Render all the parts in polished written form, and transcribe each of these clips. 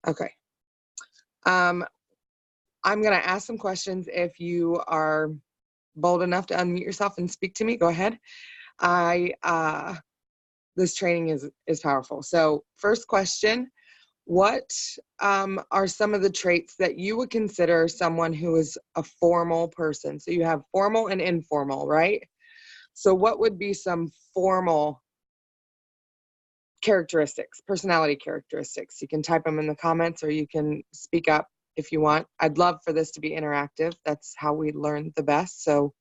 Okay. I'm going to ask some questions. If you are bold enough to unmute yourself and speak to me, go ahead. This training is powerful. So first question, what are some of the traits that you would consider someone who is a formal person? So you have formal and informal, right? So what would be some formal characteristics, personality characteristics? You can type them in the comments or you can speak up if you want. I'd love for this to be interactive. That's how we learn the best. So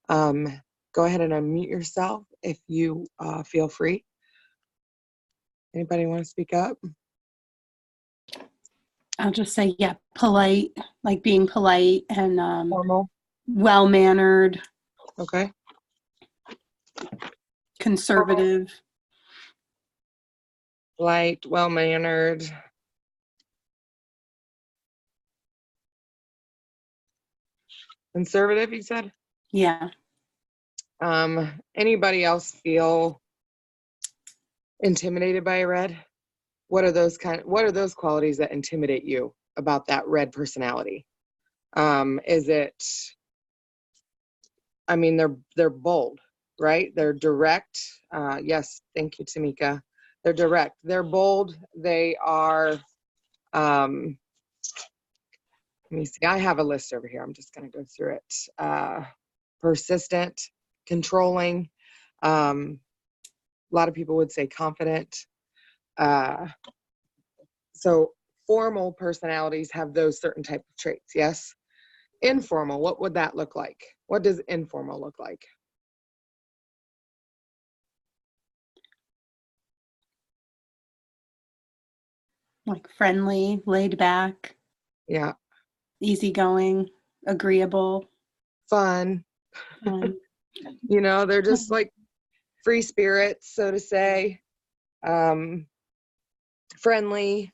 go ahead and unmute yourself if you feel free. Anybody want to speak up? I'll just say, yeah, polite, like being polite and Formal. well-mannered, Okay. conservative. Polite, well-mannered. Conservative, you said? Yeah. Anybody else feel intimidated by a red? What are those qualities that intimidate you about that red personality? Is it, I mean, they're bold, right? They're direct. Yes, thank you, Tamika. They're direct. They're bold. They are, let me see. I have a list over here. I'm just going to go through it. Persistent, controlling. A lot of people would say confident. So formal personalities have those certain type of traits, yes? Informal, what would that look like? What does informal look like? Like friendly, laid back. Yeah. Easygoing, agreeable. Fun. You know, they're just like free spirits, so to say. Friendly.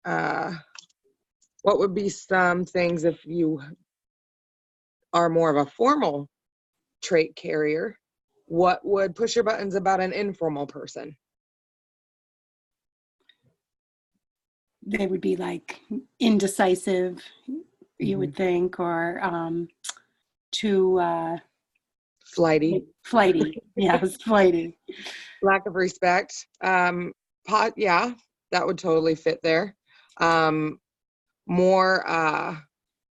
What would be some things if you are more of a formal trait carrier? What would push your buttons about an informal person? They would be like indecisive, you would think, or too flighty. Yes, flighty. Lack of respect. Yeah, that would totally fit there. More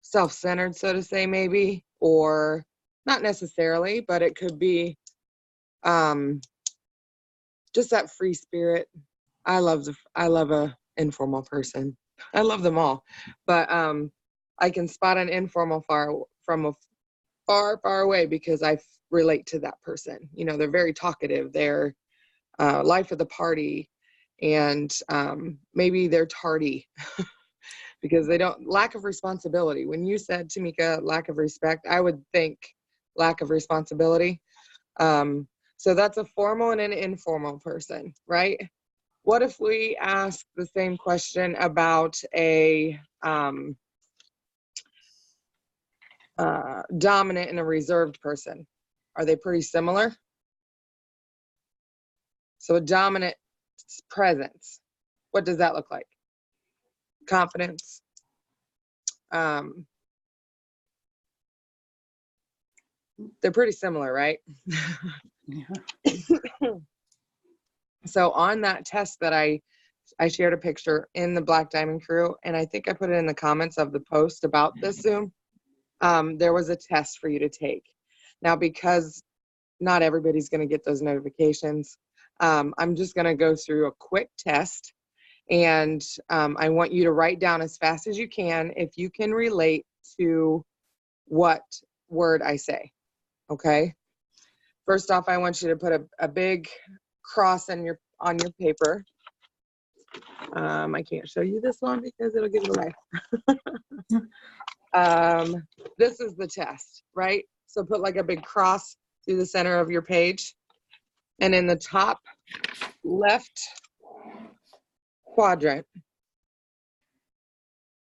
self-centered, so to say, maybe, or not necessarily, but it could be just that free spirit. I love a informal person. I love them all, but I can spot an informal from a far away because I relate to that person. You know, they're very talkative. They're life of the party, and maybe they're tardy because they don't, lack of responsibility. When you said, Tamika, lack of respect, I would think lack of responsibility. So that's a formal and an informal person, right? What if we ask the same question about a dominant and a reserved person? Are they pretty similar? So a dominant presence, what does that look like? Confidence. They're pretty similar, right? Yeah. So on that test that I shared a picture in the Black Diamond Crew, and I think I put it in the comments of the post about this Zoom. There was a test for you to take. Now, because not everybody's going to get those notifications, I'm just going to go through a quick test, and I want you to write down as fast as you can if you can relate to what word I say. Okay? First off, I want you to put a big cross on your paper. I can't show you this one because it'll give it away. This is the test, right? So put like a big cross through the center of your page, and in the top left quadrant,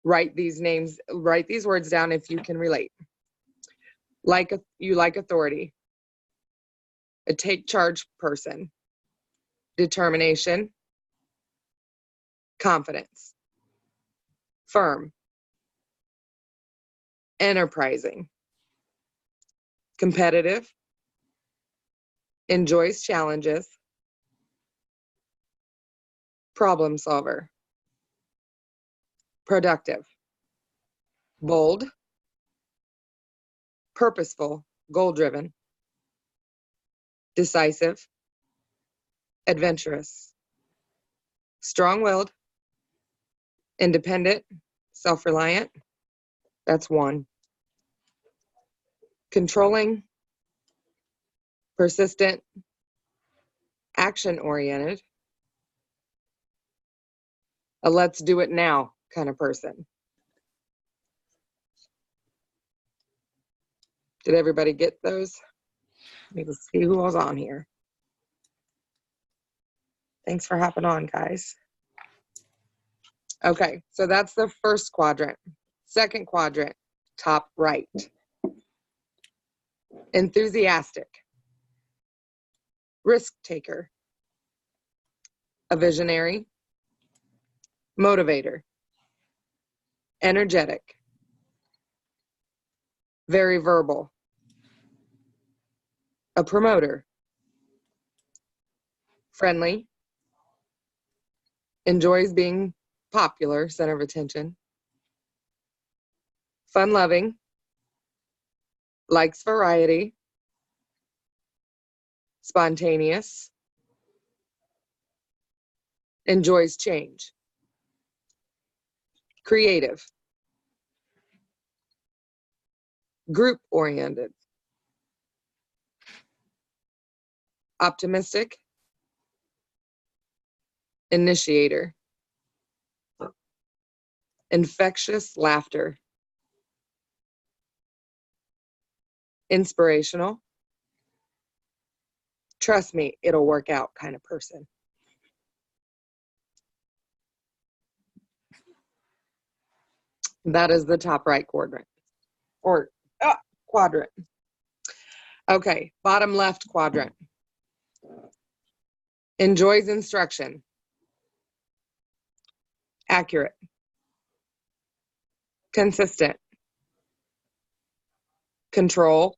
write these words down if you can relate. You like authority, a take charge person, determination, confidence. firm, enterprising, competitive, enjoys challenges, problem solver, productive, bold, purposeful, goal-driven, decisive, adventurous, strong-willed, independent, self-reliant. That's 1. Controlling, persistent, action-oriented, a let's do it now kind of person. Did everybody get those? Let me see who was on here. Thanks for hopping on, guys. Okay, so that's the first quadrant. Second quadrant, top right. Enthusiastic, risk taker, a visionary, motivator, energetic, very verbal, a promoter, friendly, enjoys being popular, center of attention, fun-loving, likes variety, spontaneous, enjoys change, creative, group-oriented, optimistic, initiator, infectious laughter, inspirational, trust me, it'll work out kind of person. That is the top right quadrant, or quadrant. Okay, bottom left quadrant. Enjoys instruction, accurate, consistent, control.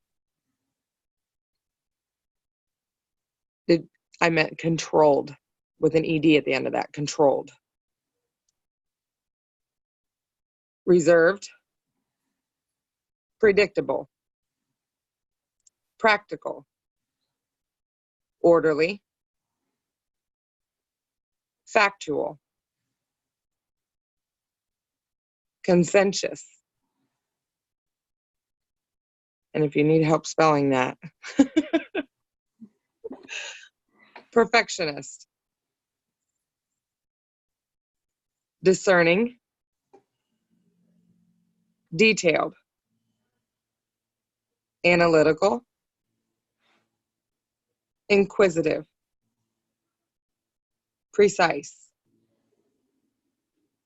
I meant controlled with an ED at the end of that, controlled. Reserved, predictable, practical, orderly, factual, conscientious. And if you need help spelling that, perfectionist, discerning, detailed, analytical, inquisitive, precise,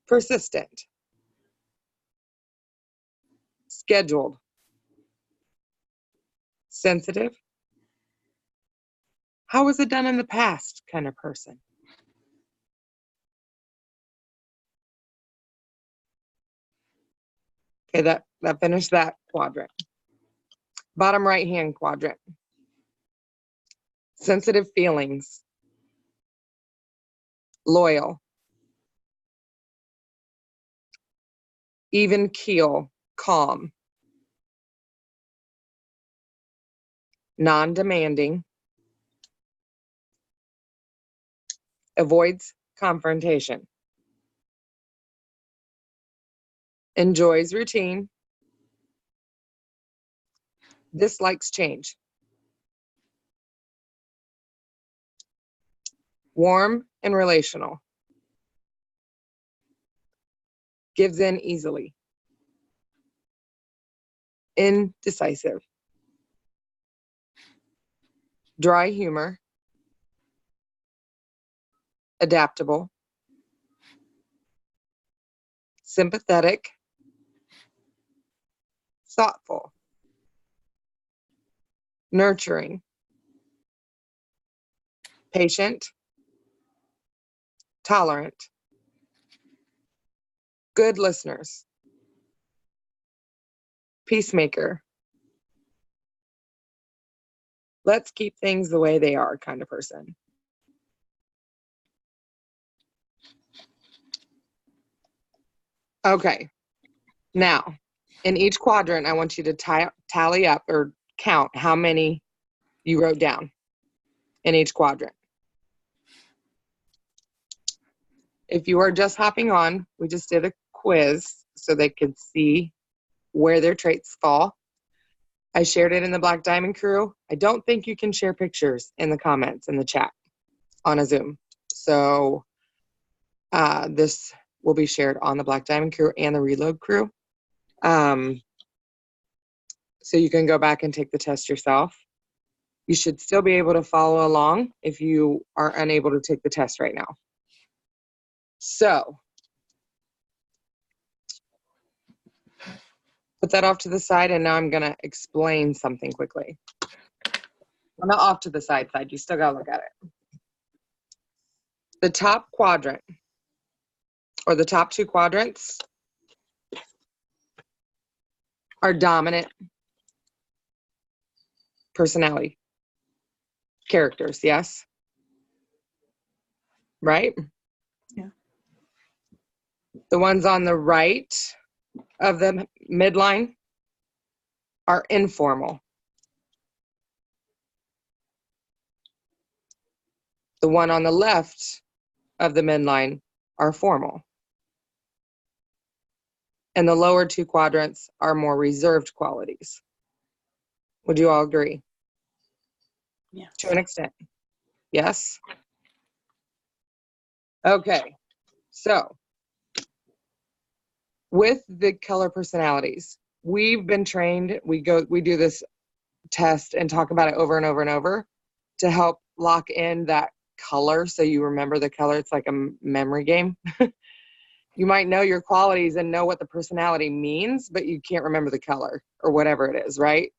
persistent, scheduled, sensitive, how was it done in the past kind of person. Okay, that finished that quadrant. Bottom right hand quadrant. Sensitive feelings, loyal, even keel, calm, non-demanding, avoids confrontation, enjoys routine, dislikes change, warm and relational, gives in easily, indecisive, dry humor, adaptable, sympathetic, thoughtful, nurturing, patient, tolerant, Good listeners. Peacemaker. Let's keep things the way they are kind of person. Okay. Now, in each quadrant, I want you to tally up or count how many you wrote down in each quadrant. If you are just hopping on, we just did a quiz so they could see where their traits fall. I shared it in the Black Diamond Crew. I don't think you can share pictures in the comments in the chat on a Zoom. So this will be shared on the Black Diamond Crew and the Reload Crew. So you can go back and take the test yourself. You should still be able to follow along if you are unable to take the test right now. So put that off to the side, and now I'm going to explain something quickly. Well, not off to the side. You still got to look at it. The top quadrant, or the top two quadrants, are dominant personality characters, yes? Right? Yeah. The ones on the right of the midline are informal. The one on the left of the midline are formal. And the lower two quadrants are more reserved qualities. Would you all agree? Yes. To an extent. Yes? Okay. So, with the color personalities, we've been trained, we do this test and talk about it over and over and over to help lock in that color so you remember the color. It's like a memory game. You might know your qualities and know what the personality means, but you can't remember the color or whatever it is, right?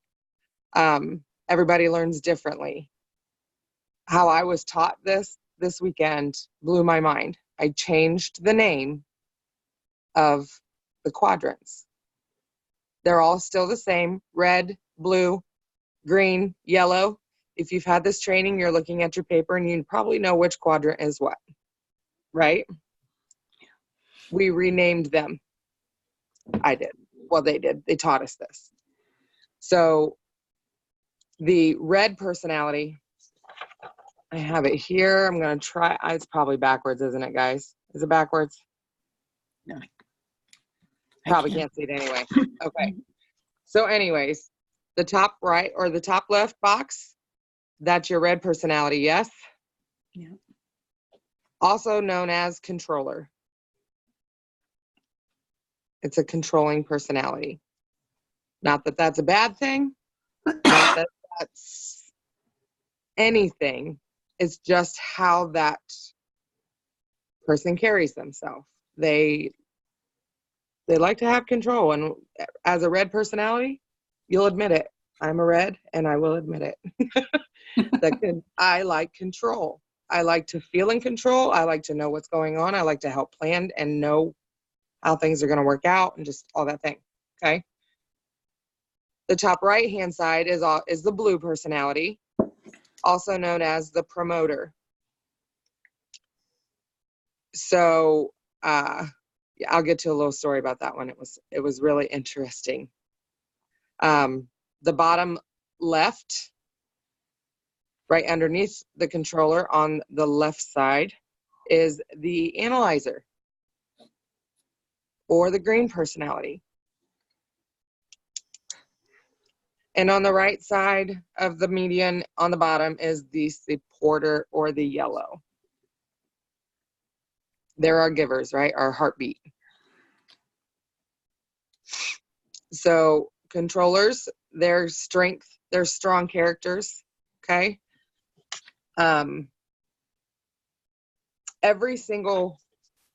Everybody learns differently. How I was taught this weekend blew my mind. I changed the name of the quadrants. They're all still the same: red, blue, green, yellow. If you've had this training, you're looking at your paper and you probably know which quadrant is what, right? We renamed them. I did. Well, they did. They taught us this. So the red personality, I have it here. I'm going to try. It's probably backwards, isn't it, guys? Is it backwards? No. Probably can't see it anyway. Okay. So anyways, the top right or the top left box, that's your red personality, yes? Yeah. Also known as controller. It's a controlling personality. Not that that's a bad thing. Not that that's anything. It's just how that person carries themselves. They like to have control. And as a red personality, you'll admit it. I'm a red, and I will admit it. I like control. I like to feel in control. I like to know what's going on. I like to help plan and know how things are going to work out and just all that thing. Okay. The top right-hand side is the blue personality, also known as the promoter. So yeah, I'll get to a little story about that one. It was really interesting. The bottom left, right underneath the controller on the left side, is the analyzer, or the green personality. And on the right side of the median on the bottom is the supporter, or the yellow. They're our givers, right? Our heartbeat. So controllers, their strength, they're strong characters, okay? Every single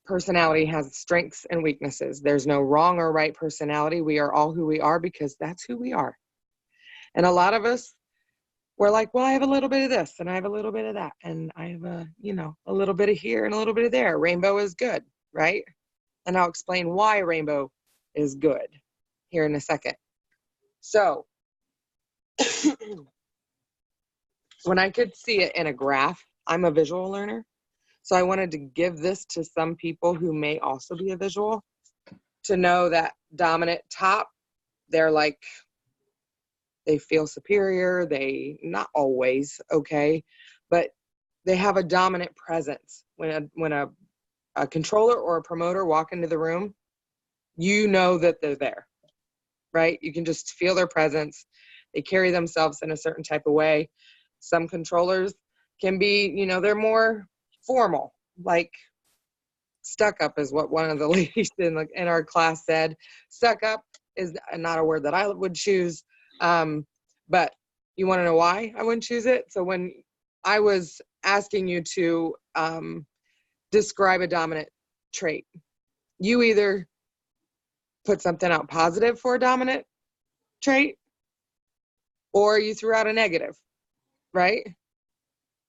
personality has strengths and weaknesses. There's no wrong or right personality. We are all who we are because that's who we are. And a lot of us, we're like, well, I have a little bit of this and I have a little bit of that. And I have a little bit of here and a little bit of there. Rainbow is good, right? And I'll explain why a rainbow is good here in a second. So when I could see it in a graph, I'm a visual learner. So I wanted to give this to some people who may also be a visual, to know that dominant top, they're like, they feel superior. They, not always, okay, but they have a dominant presence. When a controller or a promoter walk into the room, you know that they're there, right? You can just feel their presence. They carry themselves in a certain type of way. Some controllers can be, they're more formal, like stuck up is what one of the ladies in our class said. Stuck up is not a word that I would choose, but you want to know why I wouldn't choose it? So when I was asking you to describe a dominant trait, you either put something out positive for a dominant trait, or you threw out a negative, right?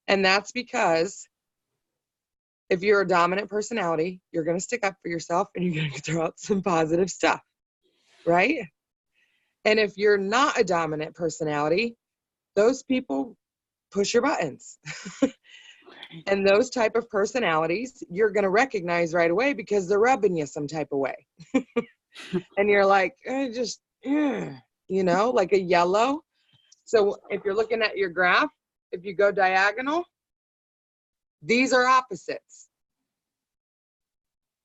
And that's because if you're a dominant personality, you're going to stick up for yourself and you're going to throw out some positive stuff, right? And if you're not a dominant personality, those people push your buttons. And those type of personalities, you're going to recognize right away because they're rubbing you some type of way. And you're like, like a yellow. So if you're looking at your graph, if you go diagonal, these are opposites.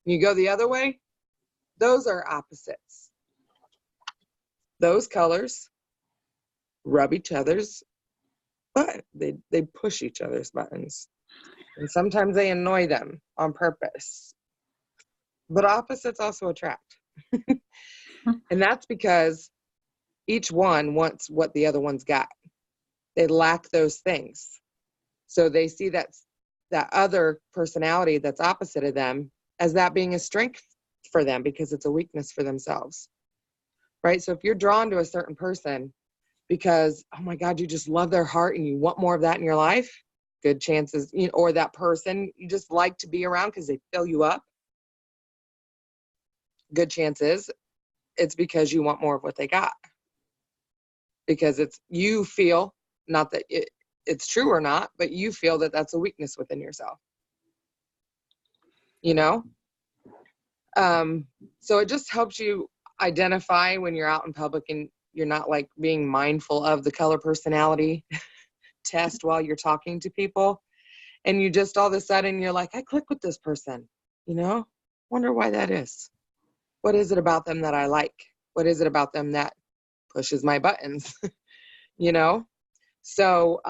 You go the other way, those are opposites. Those colors rub each other's butt. They push each other's buttons. And sometimes they annoy them on purpose. But opposites also attract. And that's because each one wants what the other one's got. They lack those things. So they see that other personality that's opposite of them as that being a strength for them because it's a weakness for themselves, right? So if you're drawn to a certain person because, oh my God, you just love their heart and you want more of that in your life, good chances, or that person you just like to be around because they fill you up, good chances it's because you want more of what they got. Because you feel, not that it's true or not, but you feel that that's a weakness within yourself. So it just helps you identify when you're out in public and you're not like being mindful of the color personality test while you're talking to people. And you just all of a sudden you're like, I click with this person, wonder why that is. What is it about them that I like? What is it about them that pushes my buttons? So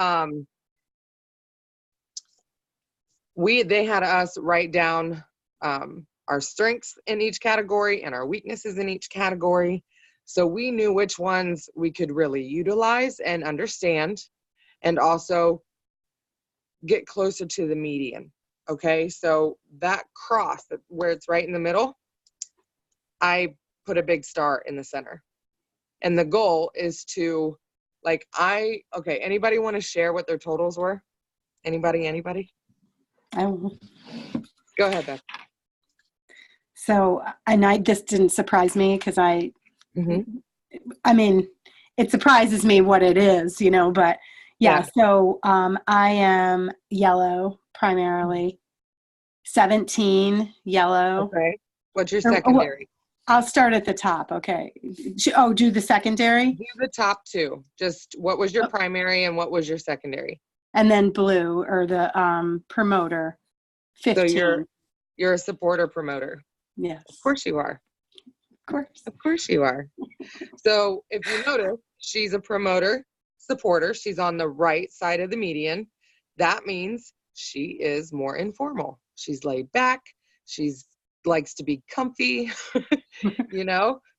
they had us write down our strengths in each category and our weaknesses in each category. So we knew which ones we could really utilize and understand and also get closer to the median. Okay, so that cross where it's right in the middle, I put a big star in the center. And the goal is to anybody want to share what their totals were? Anybody? Oh. Go ahead, Beth. So, this didn't surprise me because I mean, it surprises me what it is, but yeah. So I am yellow primarily, 17 yellow. Okay. What's your secondary? I'll start at the top. Okay. Do the secondary? Do the top two. Just what was your primary and what was your secondary? And then blue, or the promoter, 15. So you're a supporter promoter. Yes. Of course you are. Of course you are. So if you notice, she's a promoter supporter. She's on the right side of the median. That means she is more informal. She's laid back. She's likes to be comfy.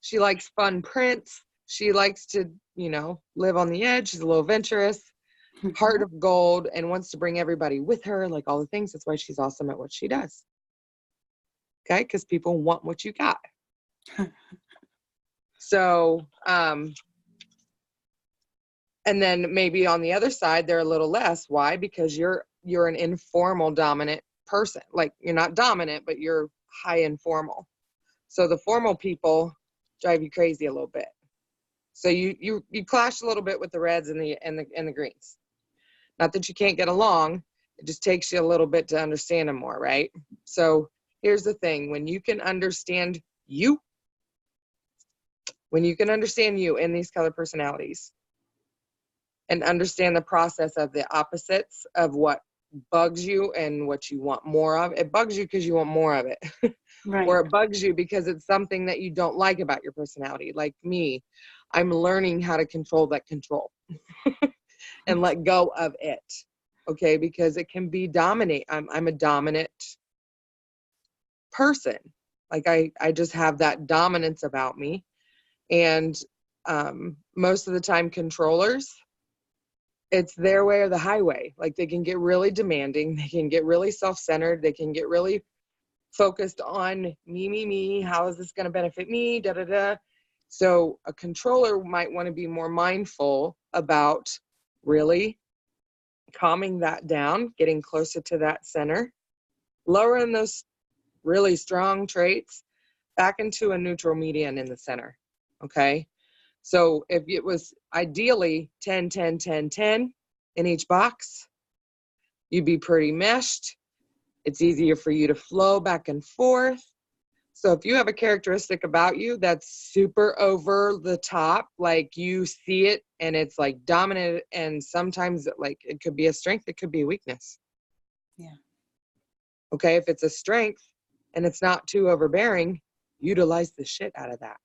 She likes fun prints. She likes to, live on the edge. She's a little adventurous, heart of gold, and wants to bring everybody with her, like all the things. That's why she's awesome at what she does. Okay, because people want what you got. So, and then maybe on the other side, they're a little less. Why? Because you're an informal dominant person. Like, you're not dominant, but you're high informal. So the formal people drive you crazy a little bit. So you clash a little bit with the reds and the greens. Not that you can't get along, it just takes you a little bit to understand them more, right? So here's the thing, when you can understand you in these color personalities and understand the process of the opposites of what bugs you and what you want more of. It bugs you because you want more of it. Right. Or it bugs you because it's something that you don't like about your personality. Like me, I'm learning how to control that control and let go of it. Okay, because it can be dominate. I'm a dominant person. Like I just have that dominance about me. And most of the time controllers, it's their way or the highway. Like they can get really demanding, they can get really self-centered, they can get really focused on me, how is this going to benefit me, da da da. So a controller might want to be more mindful about really calming that down, getting closer to that center, lowering those really strong traits back into a neutral median in the center. Okay, so if it was ideally 10 10 10 10 in each box, you'd be pretty meshed. It's easier for you to flow back and forth. So if you have a characteristic about you that's super over the top, like you see it and it's like dominant, and sometimes like it could be a strength, it could be a weakness. Yeah. Okay, if it's a strength and it's not too overbearing, utilize the shit out of that.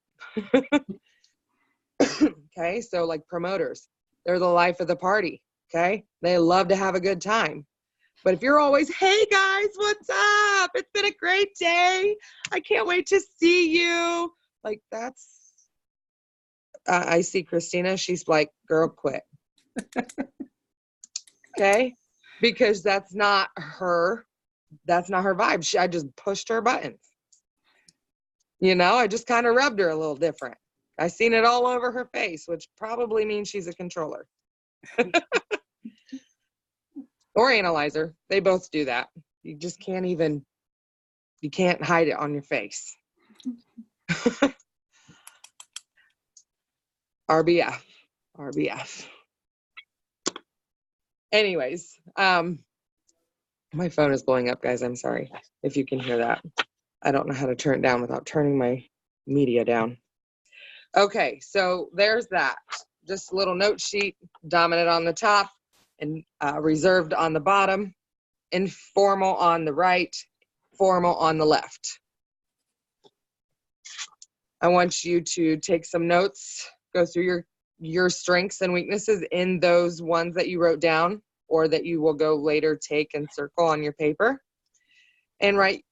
Okay, so like promoters, they're the life of the party. Okay, they love to have a good time. But if you're always, hey guys, what's up? It's been a great day. I can't wait to see you. Like that's, I see Christina, she's like, girl, quit. Okay, because that's not her vibe. I just pushed her buttons. You know, I just kind of rubbed her a little different. I seen it all over her face, which probably means she's a controller. Or analyzer. They both do that. You just can't even, you can't hide it on your face. RBF. Anyways, my phone is blowing up, guys. I'm sorry if you can hear that. I don't know how to turn it down without turning my media down. Okay, so there's that. Just a little note sheet, dominant on the top and reserved on the bottom, informal on the right, formal on the left. I want you to take some notes, go through your strengths and weaknesses in those ones that you wrote down or that you will go later take and circle on your paper, and write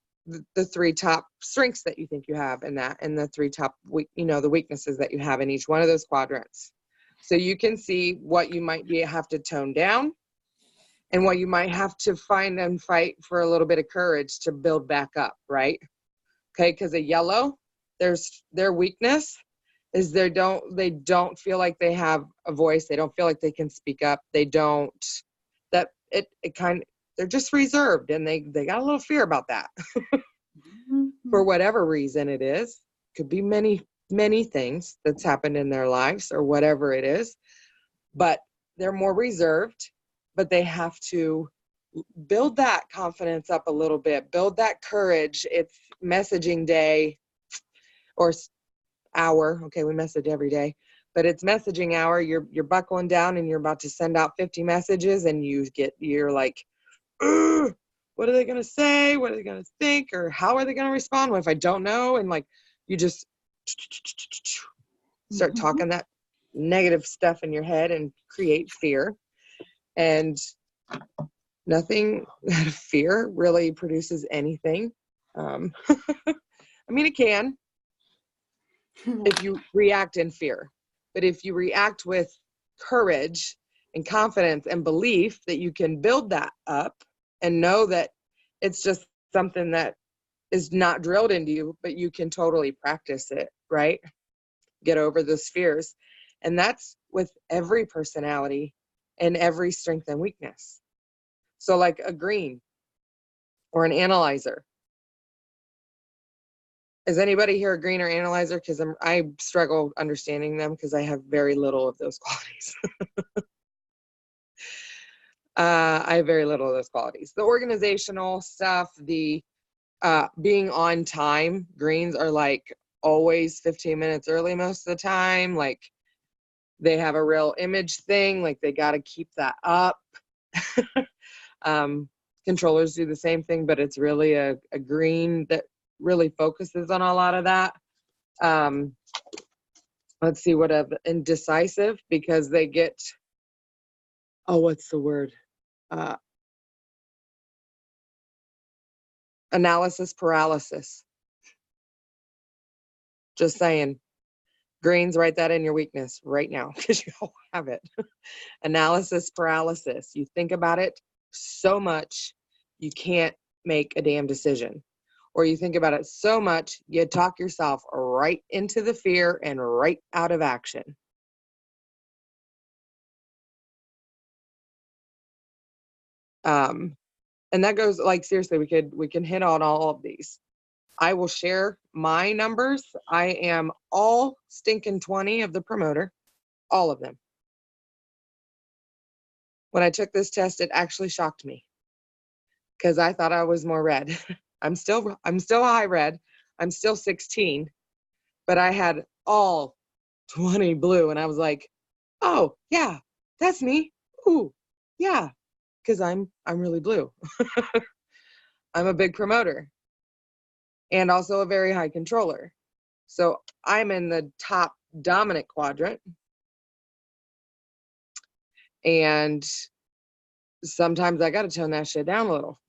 the three top strengths that you think you have in that, and the three top, the weaknesses that you have in each one of those quadrants. So you can see what you might have to tone down and what you might have to find and fight for a little bit of courage to build back up, right? Okay, because a yellow, their weakness is they don't feel like they have a voice. They don't feel like they can speak up. They don't, they're just reserved, and they got a little fear about that. For whatever reason it is. Could be many things that's happened in their lives or whatever it is, but they're more reserved, but they have to build that confidence up a little bit, build that courage. It's messaging day or hour. Okay, we message every day, but it's messaging hour. You're buckling down and you're about to send out 50 messages, and you're like, what are they going to say? What are they going to think? Or how are they going to respond? What if I don't know? And like, you just start talking that negative stuff in your head and create fear. And nothing out of fear really produces anything. I mean, it can if you react in fear. But if you react with courage and confidence and belief that you can build that up and know that it's just something that is not drilled into you, but you can totally practice it, right? Get over those fears. And that's with every personality and every strength and weakness. So like a green or an analyzer, Is anybody here a green or analyzer? Because I struggle understanding them because I have very little of those qualities. I have very little of those qualities. The organizational stuff, the being on time, greens are like always 15 minutes early most of the time. Like they have a real image thing, like they got to keep that up. Controllers do the same thing, but it's really a green that really focuses on a lot of that. Let's see what indecisive, because they get, oh, what's the word? Analysis paralysis. Just saying. Greens, write that in your weakness right now because you all have it. Analysis paralysis. You think about it so much, you can't make a damn decision. Or you think about it so much, you talk yourself right into the fear and right out of action. And that goes, like, seriously, we can hit on all of these. I will share my numbers. I am all stinking 20 of the promoter, all of them. When I took this test, it actually shocked me because I thought I was more red. I'm still high red. I'm still 16, but I had all 20 blue, and I was like, oh yeah, that's me. Ooh, yeah, because I'm really blue. I'm a big promoter and also a very high controller. So I'm in the top dominant quadrant. And sometimes I got to tone that shit down a little.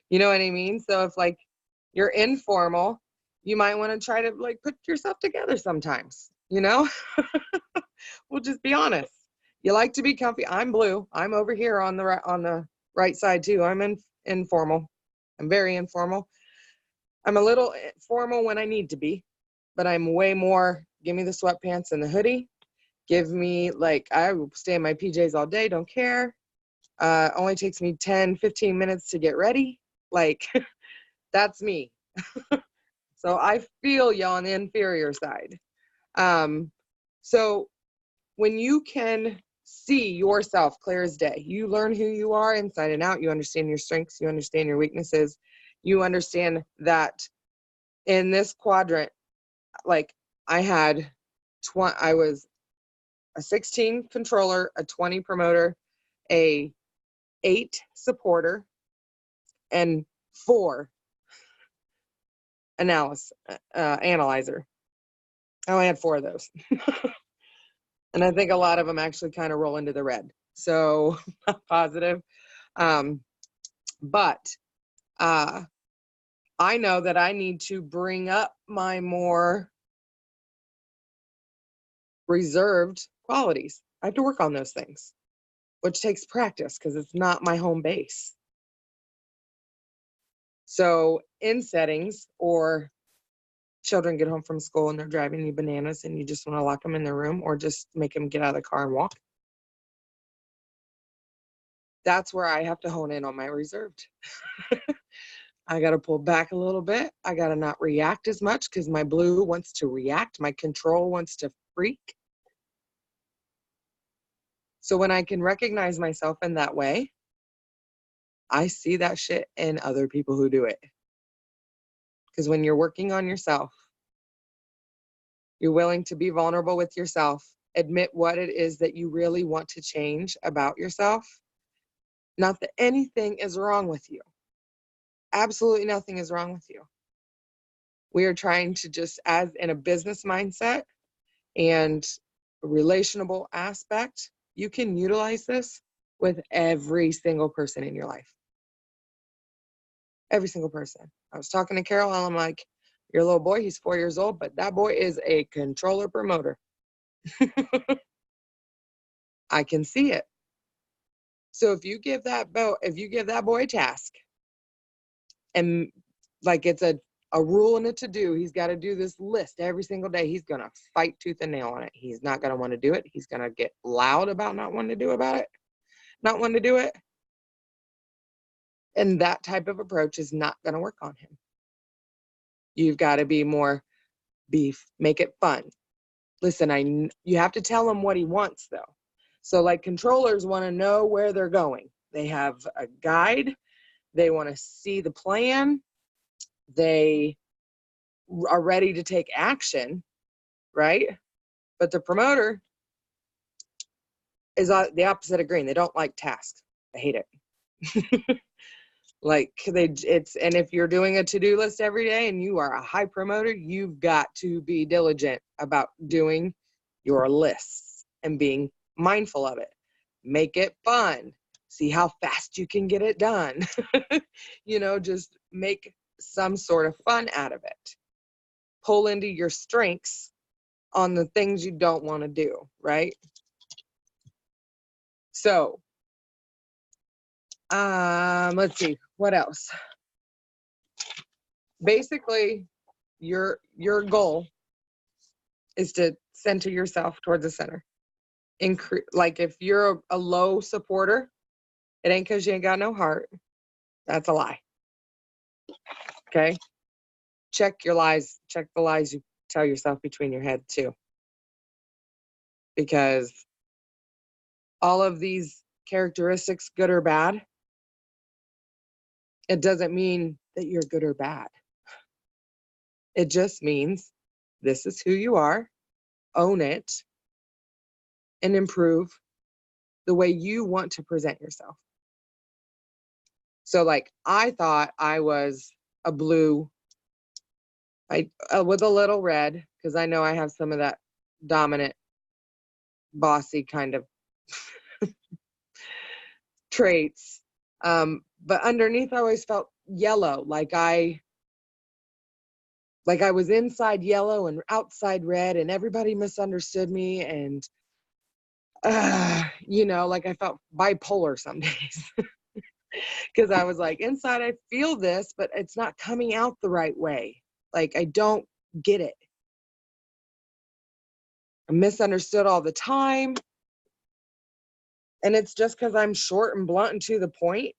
You know what I mean? So if like you're informal, you might want to try to like put yourself together sometimes, you know? We'll just be honest. You like to be comfy. I'm blue. I'm over here on the right side too. I'm informal. I'm very informal. I'm a little formal when I need to be, but I'm way more, give me the sweatpants and the hoodie. Give me, like, I will stay in my PJs all day, don't care. Only takes me 10, 15 minutes to get ready. Like, that's me. So I feel you on the inferior side. So when you can see yourself clear as day, you learn who you are inside and out, you understand your strengths, you understand your weaknesses, you understand that in this quadrant, like I was a 16 controller, a 20 promoter, a 8 supporter, and 4 analyzer. I only had 4 of those. And I think a lot of them actually kind of roll into the red. So not positive. But I know that I need to bring up my more reserved qualities. I have to work on those things, which takes practice because it's not my home base. So in settings, or children get home from school and they're driving you bananas and you just want to lock them in their room or just make them get out of the car and walk. That's where I have to hone in on my reserved. I got to pull back a little bit. I got to not react as much because my blue wants to react. My control wants to freak. So when I can recognize myself in that way, I see that shit in other people who do it. Because when you're working on yourself, you're willing to be vulnerable with yourself, admit what it is that you really want to change about yourself. Not that anything is wrong with you. Absolutely nothing is wrong with you. We are trying to just, as in a business mindset and a relationable aspect, you can utilize this with every single person in your life. Every single person. I was talking to Carol and I'm like, your little boy, he's 4 years old, but that boy is a controller promoter. I can see it. So if you give that boy a task and like it's a rule and a to-do, he's got to do this list every single day. He's going to fight tooth and nail on it. He's not going to want to do it. He's going to get loud about not wanting to do it. And that type of approach is not going to work on him. You've got to be more beef, make it fun. Listen, you have to tell him what he wants though. So like controllers want to know where they're going. They have a guide. They want to see the plan. They are ready to take action, right? But the promoter is the opposite of green. They don't like tasks. I hate it. Like and if you're doing a to-do list every day and you are a high promoter, you've got to be diligent about doing your lists and being mindful of it. Make it fun. See how fast you can get it done. Just make some sort of fun out of it. Pull into your strengths on the things you don't want to do, right? So, let's see, what else? Basically, your goal is to center yourself towards the center. Like if you're a low supporter, it ain't because you ain't got no heart. That's a lie. Okay? Check your lies. Check the lies you tell yourself between your head too. Because all of these characteristics, good or bad, it doesn't mean that you're good or bad. It just means this is who you are, own it, and improve the way you want to present yourself. So like I thought I was a blue, with a little red, because I know I have some of that dominant, bossy kind of traits. But underneath I always felt yellow, like I was inside yellow and outside red, and everybody misunderstood me, and like I felt bipolar some days. Because I was like, inside I feel this, but it's not coming out the right way. Like I don't get it. I'm misunderstood all the time. And it's just because I'm short and blunt and to the point.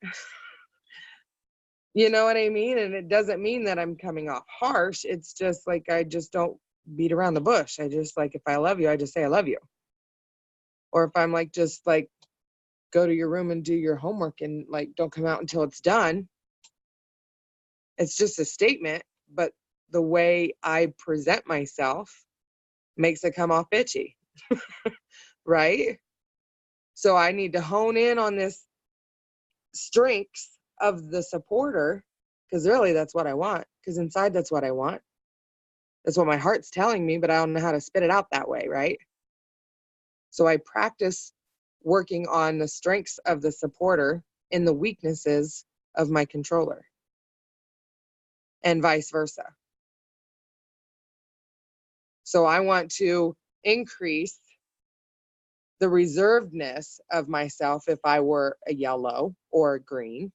You know what I mean? And it doesn't mean that I'm coming off harsh. It's just like I just don't beat around the bush. I just like, if I love you, I just say I love you. Or if I'm like, just like, go to your room and do your homework and like, don't come out until it's done. It's just a statement, but the way I present myself makes it come off bitchy, right? So I need to hone in on this strengths of the supporter, because really that's what I want, because inside that's what I want. That's what my heart's telling me, but I don't know how to spit it out that way, right? So I practice working on the strengths of the supporter and the weaknesses of my controller, and vice versa. So I want to increase the reservedness of myself. If I were a yellow or a green,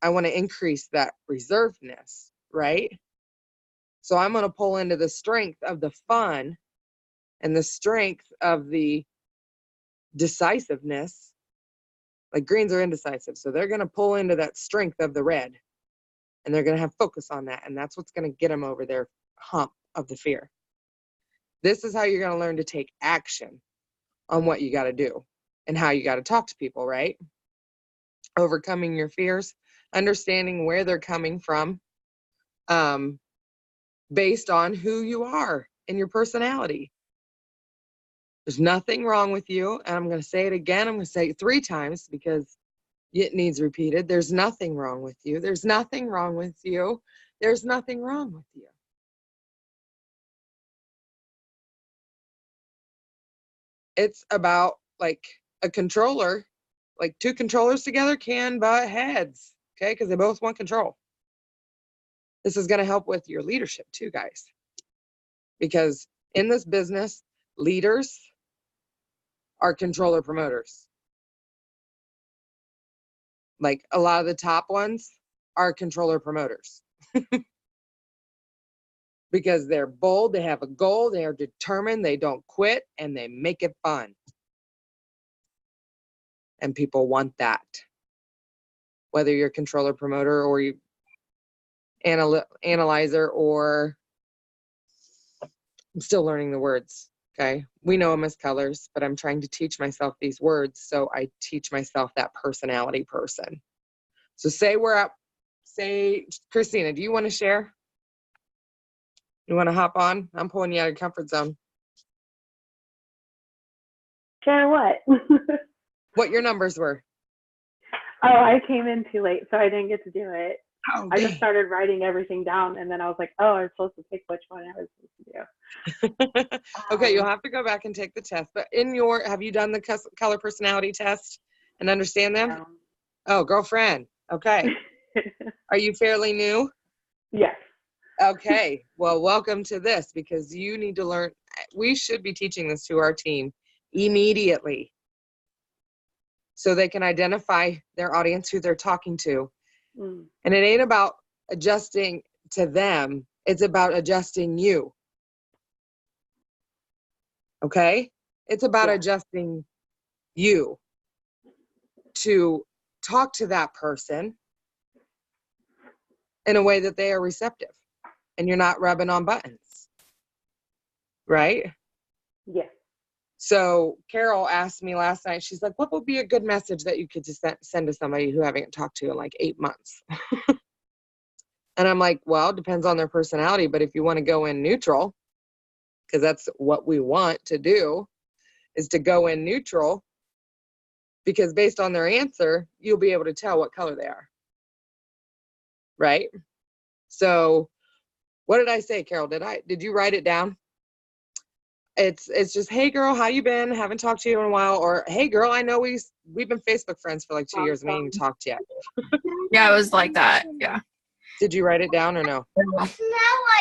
I want to increase that reservedness, right? So I'm going to pull into the strength of the fun and the strength of the decisiveness. Like greens are indecisive, so they're going to pull into that strength of the red, and they're going to have focus on that, and that's what's going to get them over their hump of the fear. This is how you're going to learn to take action on what you got to do and how you got to talk to people, right? Overcoming your fears, understanding where they're coming from, based on who you are and your personality. There's nothing wrong with you. And I'm going to say it again. I'm going to say it 3 times because it needs repeated. There's nothing wrong with you. There's nothing wrong with you. There's nothing wrong with you. It's about like a controller, like 2 controllers together can butt heads, okay? Because they both want control. This is going to help with your leadership too, guys. Because in this business, leaders are controller promoters. Like a lot of the top ones are controller promoters. Because they're bold, they have a goal, they are determined, they don't quit, and they make it fun. And people want that. Whether you're a controller promoter or you, analyzer, or I'm still learning the words. Okay. We know them as colors, but I'm trying to teach myself these words. So I teach myself that personality person. So say Christina, do you want to share? You want to hop on? I'm pulling you out of your comfort zone. Share what? What your numbers were. Oh, I came in too late, so I didn't get to do it. Oh, I just started writing everything down, and then I was like, oh, I'm supposed to pick which one I was supposed to do. Okay, you'll have to go back and take the test. But have you done the color personality test and understand them? Oh, girlfriend. Okay. Are you fairly new? Yes. Okay. Well, welcome to this, because you need to learn. We should be teaching this to our team immediately so they can identify their audience, who they're talking to. And it ain't about adjusting to them. It's about adjusting you. Okay? It's about adjusting you to talk to that person in a way that they are receptive and you're not rubbing on buttons. Right? Yes. So Carol asked me last night, she's like, what would be a good message that you could just send to somebody who haven't talked to in like 8 months? And I'm like, well, it depends on their personality. But if you want to go in neutral, because that's what we want to do, is to go in neutral, because based on their answer, you'll be able to tell what color they are. Right? So what did I say, Carol? Did you write it down? It's just, hey girl, how you been? Haven't talked to you in a while. Or hey girl, I know we've been Facebook friends for like 2 years and we ain't talked yet. Yeah, it was like that. Yeah. Did you write it down or no?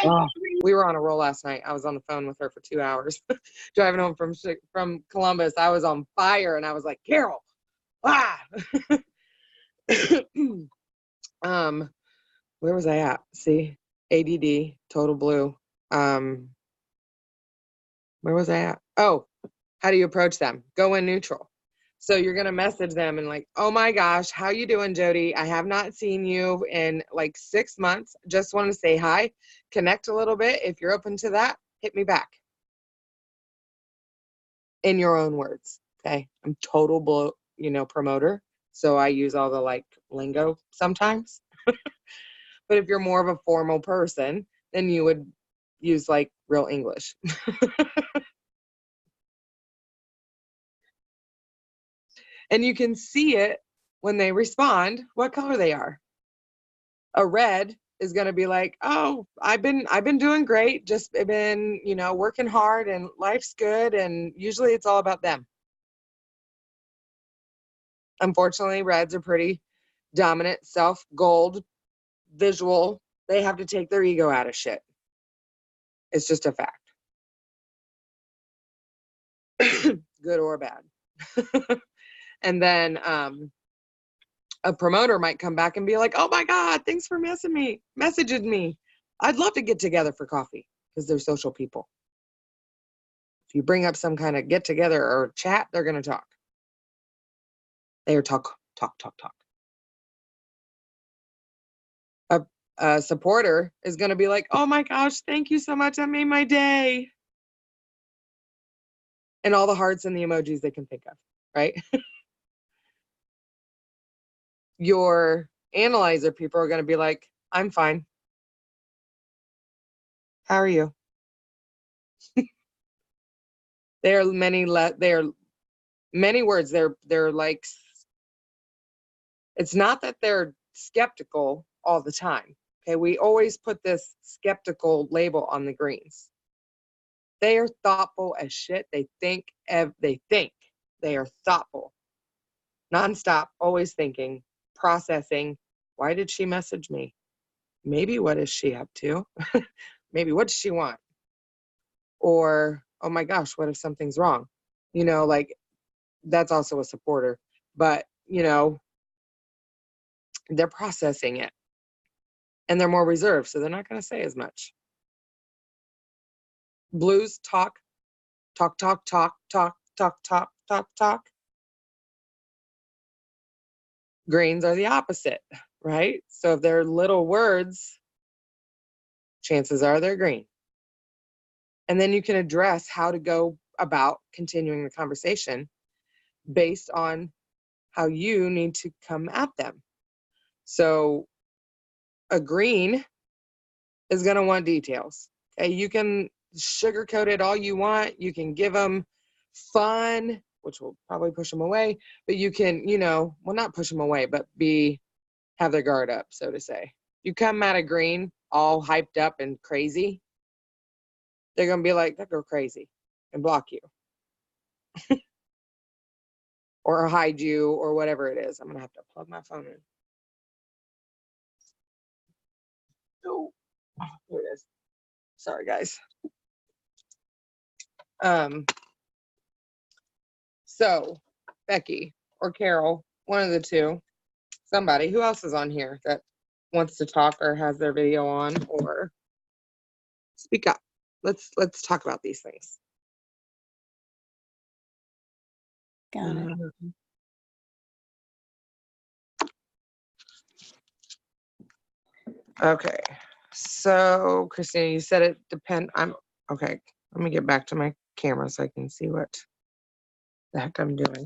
Oh, we were on a roll last night. I was on the phone with her for 2 hours. Driving home from Columbus, I was on fire and I was like, Carol, where was I at? See, ADD, total blue. Where was I at? Oh, how do you approach them? Go in neutral. So you're going to message them and like, oh my gosh, how you doing, Jody? I have not seen you in like 6 months. Just want to say hi, connect a little bit. If you're open to that, hit me back. In your own words, okay? I'm total promoter. So I use all the like lingo sometimes. But if you're more of a formal person, then you would use like real English. And you can see it when they respond, what color they are. A red is going to be like, oh, I've been doing great. Just been, working hard and life's good. And usually it's all about them. Unfortunately, reds are pretty dominant, gold, visual. They have to take their ego out of shit. It's just a fact. Good or bad. And then a promoter might come back and be like, oh my God, thanks for messaging me. I'd love to get together for coffee, because they're social people. If you bring up some kind of get together or chat, they're going to talk. They are talk. A supporter is going to be like, oh my gosh, thank you so much. That made my day. And all the hearts and the emojis they can think of, right? Your analyzer people are going to be like, I'm fine. How are you? There are many words. They're like, it's not that they're skeptical all the time. Okay, we always put this skeptical label on the greens. They are thoughtful as shit. They think. They are thoughtful. Nonstop, always thinking, processing. Why did she message me? Maybe what is she up to? Maybe what does she want? Or, oh my gosh, what if something's wrong? Like that's also a supporter. But, they're processing it. And they're more reserved, so they're not going to say as much. Blues talk. Greens are the opposite, right? So if they're little words, chances are they're green. And then you can address how to go about continuing the conversation based on how you need to come at them. So a green is going to want details. Okay, you can sugarcoat it all you want. You can give them fun, which will probably push them away, but you can, well, not push them away, but have their guard up, so to say. You come at a green all hyped up and crazy, they're going to be like, that girl crazy, and block you. Or hide you, or whatever it is. I'm going to have to plug my phone in. Oh, here it is. Sorry, guys. So Becky or Carol, one of the two, somebody, who else is on here that wants to talk or has their video on, or speak up. Let's talk about these things. Got it. Okay. So Christina, you said it okay. Let me get back to my camera so I can see what the heck I'm doing.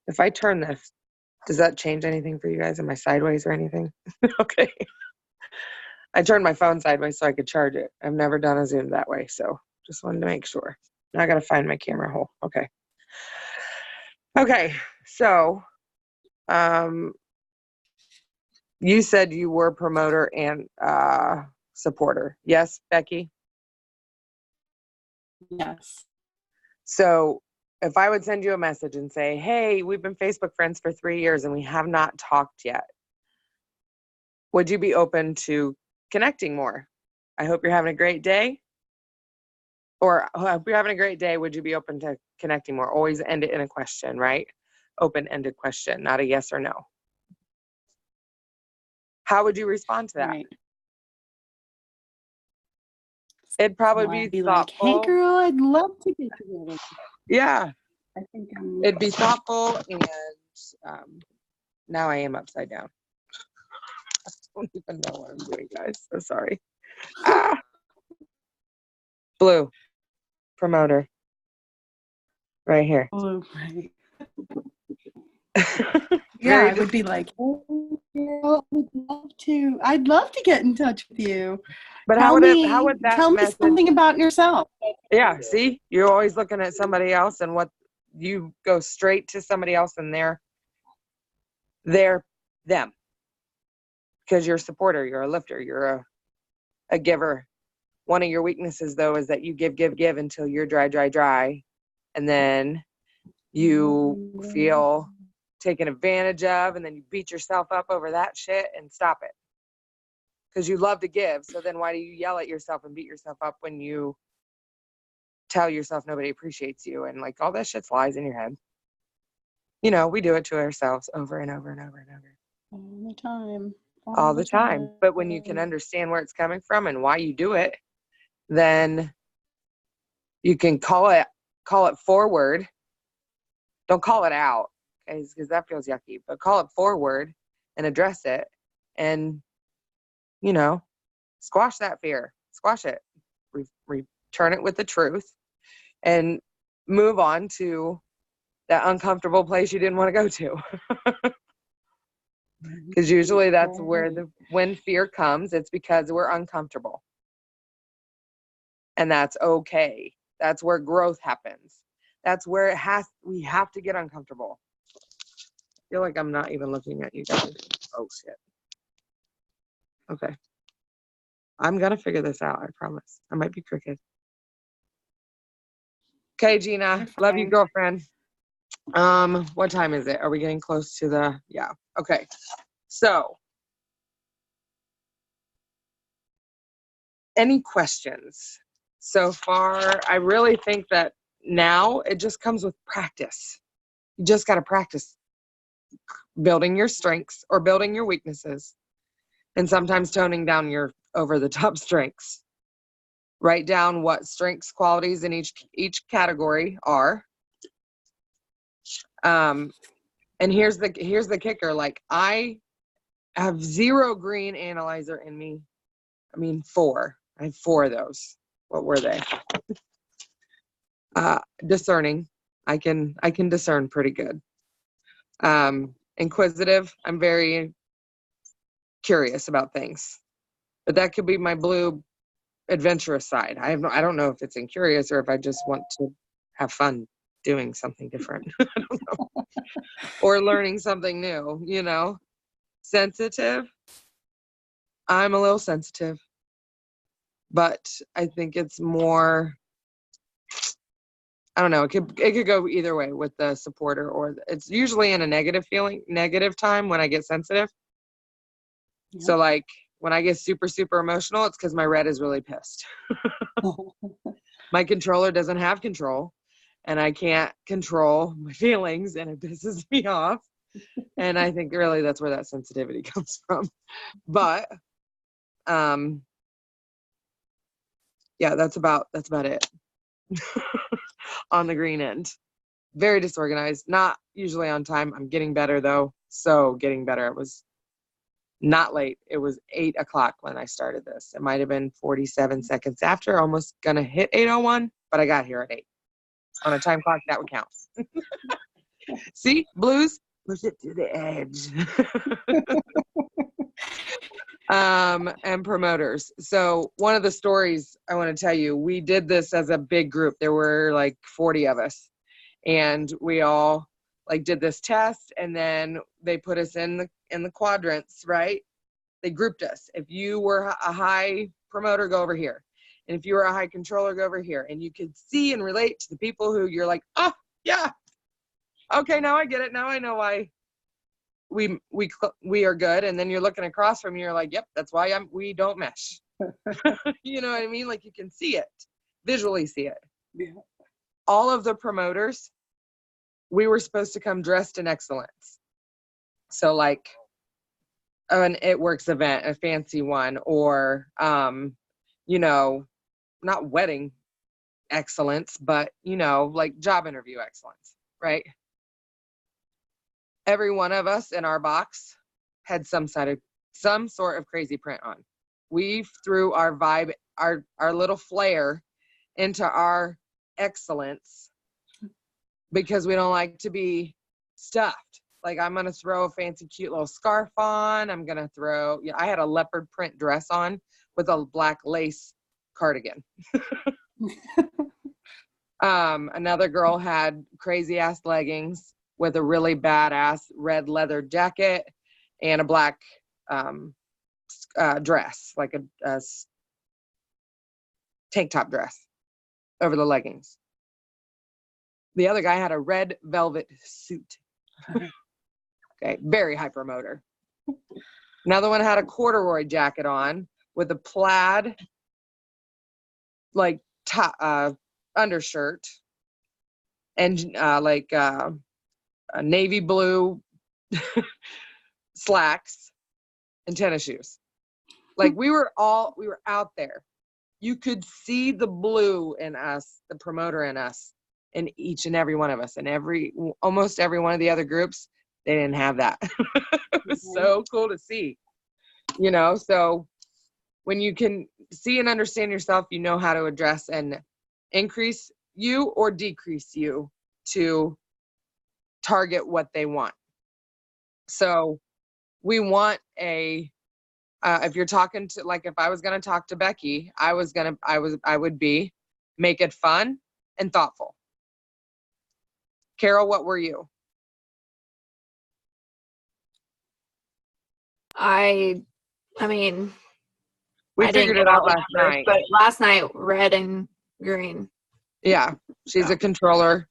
If I turn this, does that change anything for you guys? Am I sideways or anything? Okay. I turned my phone sideways so I could charge it. I've never done a Zoom that way, so just wanted to make sure. Now I gotta find my camera hole. Okay. Okay, so you said you were promoter and supporter. Yes, Becky? Yes. So if I would send you a message and say, hey, we've been Facebook friends for 3 years and we have not talked yet, would you be open to connecting more? I hope you're having a great day. Or I hope you're having a great day. Would you be open to connecting more? Always end it in a question, right? Open-ended question, not a yes or no. How would you respond to that? Right. It'd probably So I'd be be like, hey thoughtful. girl, I'd love to get together. Yeah, I think it'd be thoughtful, and now I am upside down. I don't even know what I'm doing, guys. So sorry. Blue, promoter, right here. oh, right. Yeah, Very I would be like, hey girl, I'd love to get in touch with you. But Tell how would that tell me message? something about yourself. Yeah, see, you're always looking at somebody else, and what you go straight to somebody else, and they're them, because you're a supporter, you're a lifter, you're a giver. One of your weaknesses, though, is that you give until you're dry, and then you feel taken advantage of, and then you beat yourself up over that shit and stop it. Because you love to give, so then why do you yell at yourself and beat yourself up when you tell yourself nobody appreciates you, and like all that shit's lies in your head? We do it to ourselves over and over and over and over. All the time. All the time. But when you can understand where it's coming from and why you do it, then you can call it forward. Don't call it out, because that feels yucky, but call it forward and address it, and squash that fear. Squash it. Return it with the truth, and move on to that uncomfortable place you didn't want to go to. Because usually that's where when fear comes, it's because we're uncomfortable. And that's okay. That's where growth happens. That's where we have to get uncomfortable. I feel like I'm not even looking at you guys. Oh, shit. Okay. I'm going to figure this out, I promise. I might be crooked. Okay, Gina. Love you, girlfriend. What time is it? Are we getting close to yeah. Okay. So, any questions so far? I really think that now it just comes with practice. You just got to practice building your strengths or building your weaknesses, and sometimes toning down your over-the-top strengths. Write down what strengths, qualities in each category are. And here's the kicker. Like, I have 0 green analyzer in me. I mean 4. I have 4 of those. What were they? Discerning. I can discern pretty good. Inquisitive. I'm very curious about things, but that could be my blue adventurous side. I don't know if it's incurious or if I just want to have fun doing something different. I don't know. Or learning something new, you know. Sensitive. I'm a little sensitive, but I think it's more, I don't know, it could go either way with the supporter, or it's usually in a negative time when I get sensitive. Yeah. So like when I get super, super emotional, it's because my red is really pissed. My controller doesn't have control, and I can't control my feelings, and it pisses me off. And I think really that's where that sensitivity comes from. But yeah, that's about it. On the green end. Very disorganized, not usually on time. I'm getting better though. So getting better. It was not late. It was 8 o'clock when I started this. It might have been 47 seconds after, almost gonna hit 8:01, but I got here at 8. On a time clock, that would count. See, blues, push it to the edge. And promoters. So one of the stories I want to tell you, we did this as a big group. There were like 40 of us, and we all like did this test, and then they put us in the quadrants, right? They grouped us. If you were a high promoter, go over here. And if you were a high controller, go over here. And you could see and relate to the people who you're like, oh, yeah. Okay, now I get it. Now I know why we are good. And then you're looking across from you, you're like, yep, that's why we don't mesh. You know what I mean? Like you can see it, visually see it. Yeah. All of the promoters, we were supposed to come dressed in excellence. So like an It Works event, a fancy one, or you know, not wedding excellence, but you know, like job interview excellence, right? Every one of us in our box had some sort of crazy print on. We threw our vibe, our little flair into our excellence because we don't like to be stuffed. Like I'm gonna throw a fancy cute little scarf on. I'm gonna throw, yeah, I had a leopard print dress on with a black lace cardigan. Another girl had crazy ass leggings with a really badass red leather jacket and a black dress, like a tank top dress over the leggings. The other guy had a red velvet suit. Okay, very high promoter. Another one had a corduroy jacket on with a plaid like undershirt and like a navy blue slacks and tennis shoes. Like we were out there. You could see the blue in us, the promoter in us, in each and every one of us. And almost every one of the other groups, they didn't have that. It was so cool to see, you know. So when you can see and understand yourself, you know how to address and increase you or decrease you to target what they want. So we want if you're talking to, like, if I was going to talk to Becky, I would be make it fun and thoughtful. Carol, what were you? I mean, We I didn't figured get it all out the last numbers, night. but last night, red and green. Yeah, she's a controller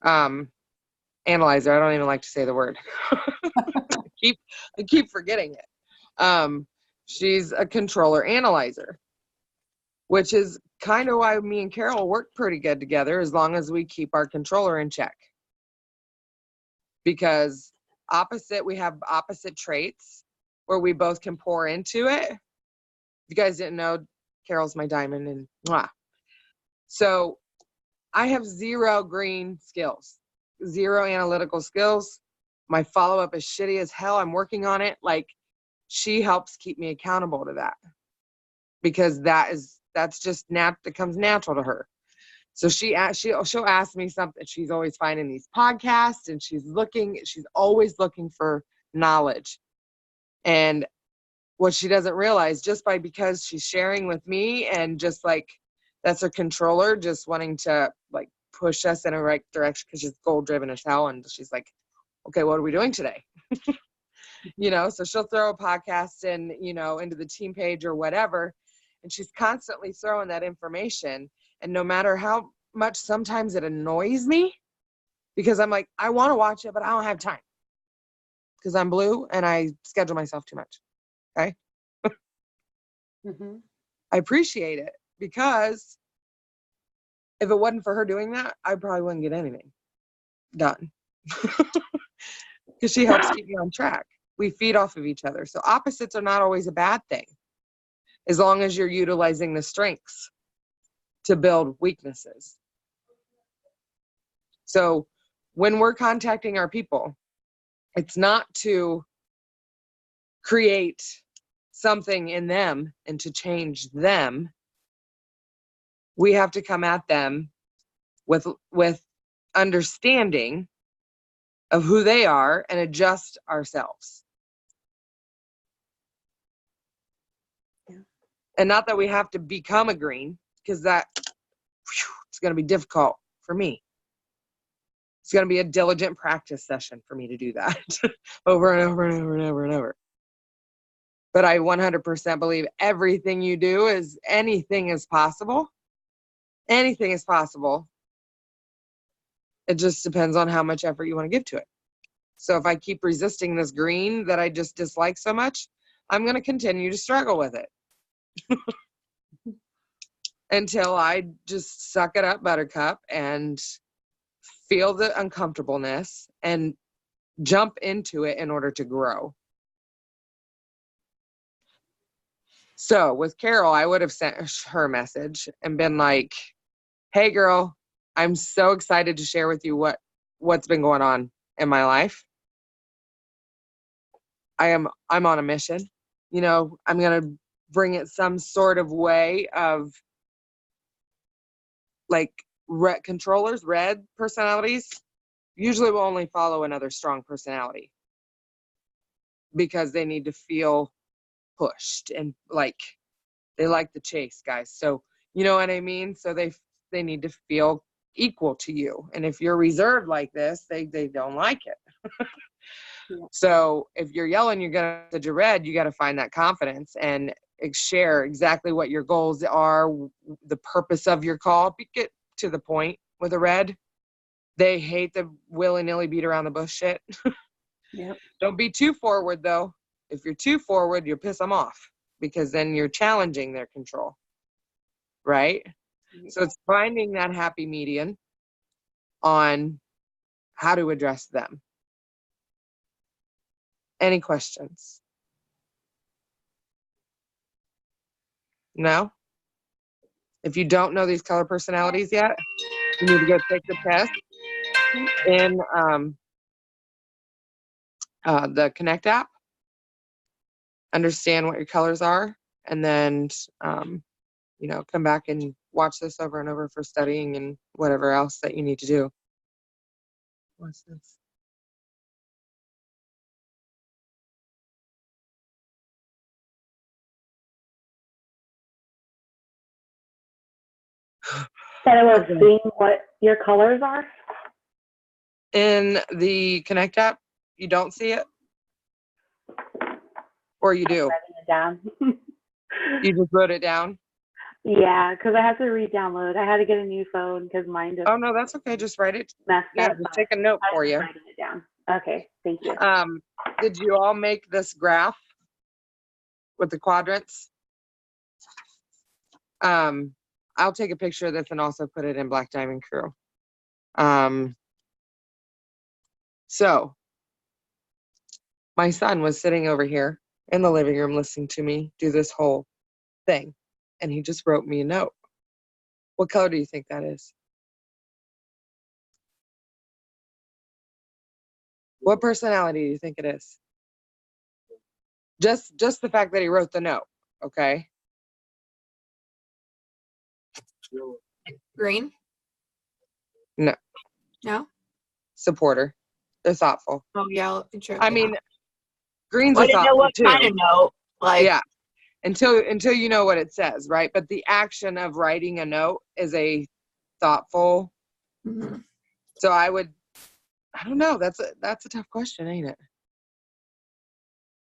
analyzer. I don't even like to say the word. I keep forgetting it. She's a controller analyzer, which is kind of why me and Carol work pretty good together, as long as we keep our controller in check. Because we have opposite traits where we both can pour into it. If you guys didn't know, Carol's my diamond, and mwah. So I have 0 green skills, 0 analytical skills. My follow-up is shitty as hell. I'm working on it. Like, she helps keep me accountable to that. because that's just that comes natural to her. So she'll ask me something. She's always finding these podcasts, and she's always looking for knowledge. And what she doesn't realize, because she's sharing with me, and just like that's her controller just wanting to like push us in a right direction, because she's goal driven as hell, and she's like, okay, what are we doing today? So she'll throw a podcast in, into the team page or whatever, and she's constantly throwing that information. And no matter how much sometimes it annoys me, because I'm like, I want to watch it, but I don't have time because I'm blue and I schedule myself too much. Okay. Mm-hmm. I appreciate it, because if it wasn't for her doing that, I probably wouldn't get anything done. Because she helps keep me on track. We feed off of each other. So opposites are not always a bad thing, as long as you're utilizing the strengths to build weaknesses. So when we're contacting our people, it's not to create something in them and to change them. We have to come at them with understanding of who they are and adjust ourselves. Yeah. And not that we have to become a green, because it's going to be difficult for me. It's going to be a diligent practice session for me to do that over and over and over and over and over. But I 100% believe anything is possible. Anything is possible. It just depends on how much effort you want to give to it. So if I keep resisting this green that I just dislike so much, I'm going to continue to struggle with it until I just suck it up, buttercup, and feel the uncomfortableness and jump into it in order to grow. So with Carol, I would have sent her a message and been like, hey girl, I'm so excited to share with you what's been going on in my life. I'm on a mission. I'm going to bring it some sort of way of like red personalities usually will only follow another strong personality because they need to feel pushed and like they like the chase, guys. So you know what I mean? So they need to feel equal to you. And if you're reserved like this, they don't like it. Yeah. So if you're yelling, you're going to your red, you got to find that confidence and share exactly what your goals are, the purpose of your call. Get to the point with a red. They hate the willy-nilly beat around the bush shit. Yep. Don't be too forward, though. If you're too forward, you'll piss them off because then you're challenging their control, right? So it's finding that happy median on how to address them. Any questions? No? If you don't know these color personalities yet, you need to go take the test in the Connect app. Understand what your colors are, and then come back and watch this over and over for studying and whatever else that you need to do. What's this? That I was Okay. seeing what your colors are. In the Connect app, you don't see it? Or you do? Writing it down. You just wrote it down? Yeah, because I have to re-download. I had to get a new phone because mine just Oh, no, that's okay. Just write it. messed Yeah, up. just take a note I for was you. writing it down. Okay, thank you. Did you all make this graph with the quadrants? I'll take a picture of this and also put it in Black Diamond Crew. So my son was sitting over here in the living room listening to me do this whole thing, and he just wrote me a note. What color do you think that is? What personality do you think it is? Just the fact that he wrote the note, okay? Green? No. No? Supporter. They're thoughtful. Oh, yeah. True. I mean, greens Well, are I didn't know thoughtful what too. kind of note. Like, Yeah. Until you know what it says, right? But the action of writing a note is a thoughtful. mhm. So I don't know. That's a tough question, ain't it?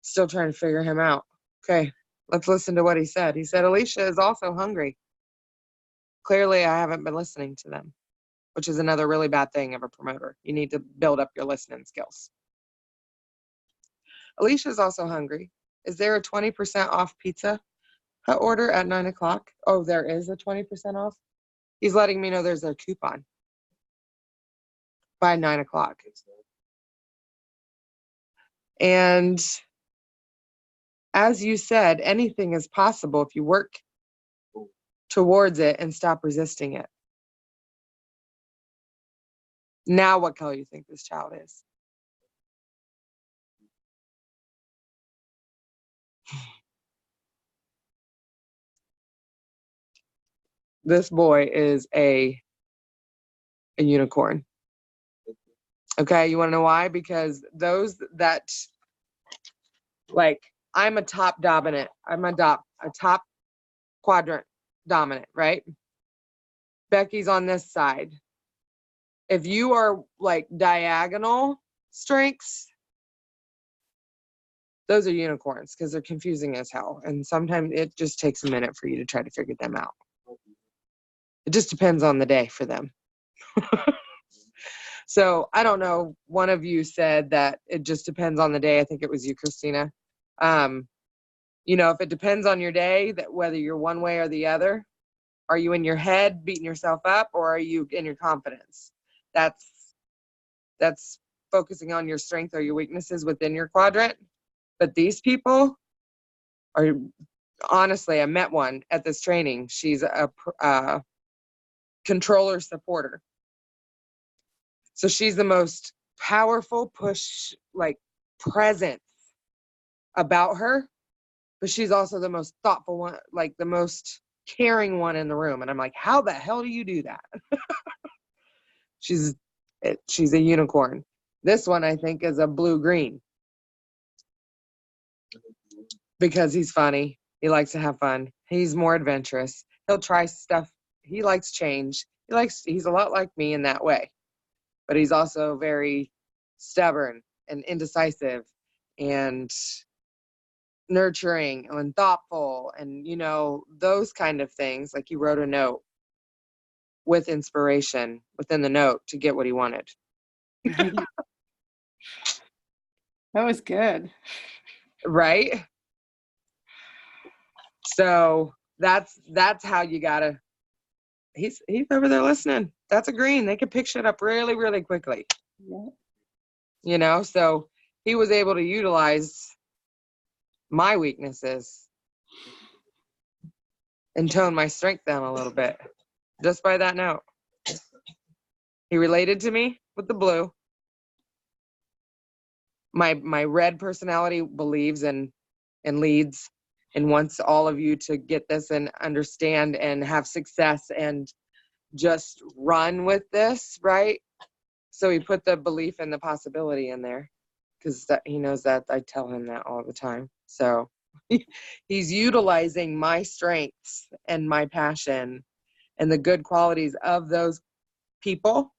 Still trying to figure him out. Okay, let's listen to what he said. He said, Alicia is also hungry. Clearly, I haven't been listening to them, which is another really bad thing of a promoter. You need to build up your listening skills. Alicia is also hungry. Is there a 20% off pizza order at 9 o'clock? Oh, there is a 20% off? He's letting me know there's a coupon by 9 o'clock. And as you said, anything is possible if you work towards it and stop resisting it. Now, what color you think this child is? This boy is a unicorn. Okay, you want to know why? Because those that, like, I'm a top dominant. I'm a top quadrant dominant, right? Becky's on this side. If you are like diagonal strengths, those are unicorns because they're confusing as hell. And sometimes it just takes a minute for you to try to figure them out. It just depends on the day for them. So I don't know. One of you said that it just depends on the day. I think it was you, Christina. If it depends on your day, that whether you're one way or the other, are you in your head beating yourself up, or are you in your confidence? That's focusing on your strength or your weaknesses within your quadrant. But these people are, honestly, I met one at this training. She's a controller supporter. So she's the most powerful push, like, presence about her, but she's also the most thoughtful one, like the most caring one in the room. And I'm like, how the hell do you do that? She's a unicorn. This one, I think, is a blue-green because he's funny. He likes to have fun. He's more adventurous. He'll try stuff. He likes change. He's a lot like me in that way. But he's also very stubborn and indecisive and nurturing and thoughtful and, those kind of things. Like, he wrote a note with inspiration within the note to get what he wanted. That was good. Right? So that's how you gotta. He's over there listening. That's a green. They can pick shit up really, really quickly. Yeah. So he was able to utilize my weaknesses and tone my strength down a little bit just by that note. He related to me with the blue. My red personality believes and leads and wants all of you to get this and understand and have success and just run with this, right? So he put the belief and the possibility in there because he knows that I tell him that all the time. So he's utilizing my strengths and my passion and the good qualities of those people.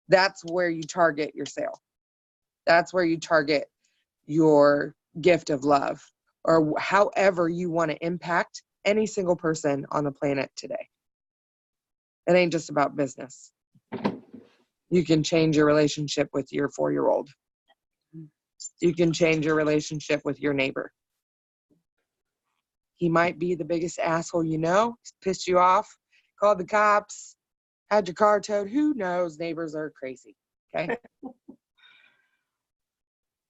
That's where you target your sale. That's where you target your gift of love, or however you want to impact any single person on the planet today. It ain't just about business. You can change your relationship with your 4-year-old. You can change your relationship with your neighbor. He might be the biggest asshole he's pissed you off, called the cops, had your car towed. Who knows? Neighbors are crazy, okay?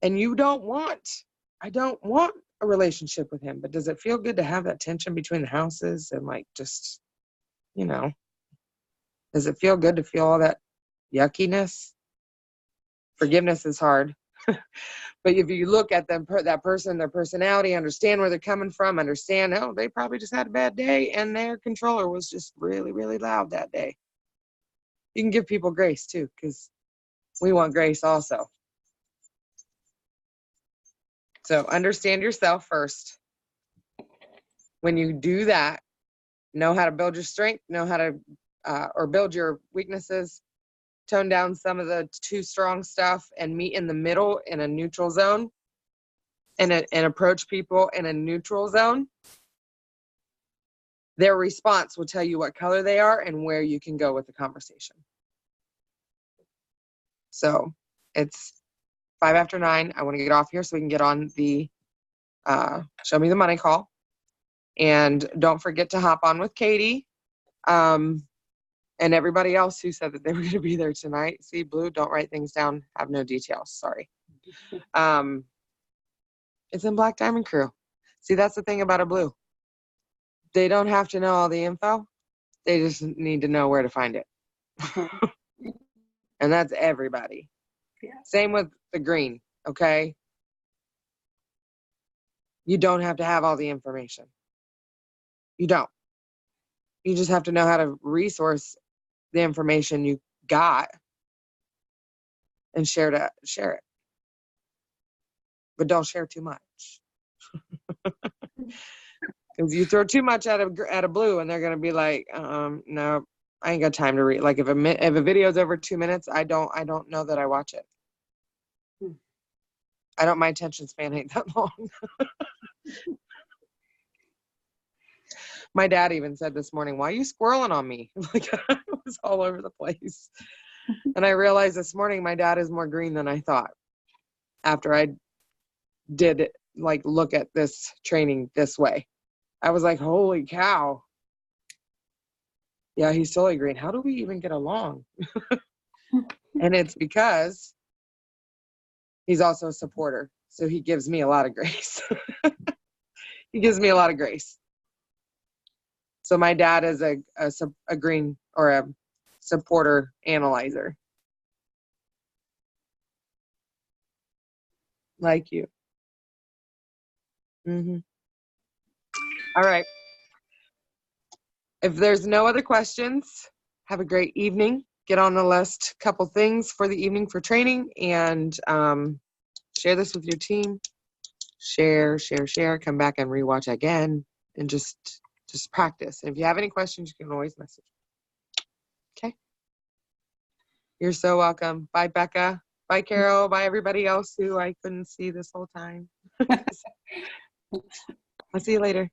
And I don't want a relationship with him, but does it feel good to have that tension between the houses and, like, just, does it feel good to feel all that yuckiness? Forgiveness is hard. But if you look at them, that person, their personality, understand where they're coming from, understand, oh, they probably just had a bad day and their controller was just really, really loud that day. You can give people grace too, because we want grace also. So understand yourself first. When you do that, know how to build your strength, know how to, or build your weaknesses, tone down some of the too strong stuff, and meet in the middle in a neutral zone, and approach people in a neutral zone. Their response will tell you what color they are and where you can go with the conversation. So it's 9:05. I want to get off here so we can get on the Show Me the Money call. And don't forget to hop on with Katie and everybody else who said that they were going to be there tonight. See, Blue, don't write things down. Have no details. Sorry. It's in Black Diamond Crew. See, that's the thing about a Blue. They don't have to know all the info. They just need to know where to find it. And that's everybody. Yeah. Same with the green, okay? You don't have to have all the information. You don't. You just have to know how to resource the information you got and share it. But don't share too much. Because you throw too much at a Blue and they're going to be like, no, I ain't got time to read. Like if a video's over 2 minutes, I don't know that I watch it. My attention span ain't that long. My dad even said this morning, why are you squirreling on me? Like I was all over the place. And I realized this morning my dad is more green than I thought. After I did like look at this training this way, I was like, holy cow. Yeah, he's totally green. How do we even get along? And it's because he's also a supporter. So he gives me a lot of grace. He gives me a lot of grace. So my dad is a green or a supporter analyzer. Like you. Mm-hmm. All right. If there's no other questions, have a great evening. Get on the list, couple things for the evening for training, and share this with your team. Share. Come back and rewatch again, and just practice. And if you have any questions, you can always message. Okay. You're so welcome. Bye, Becca. Bye, Carol. Bye, everybody else who I couldn't see this whole time. I'll see you later.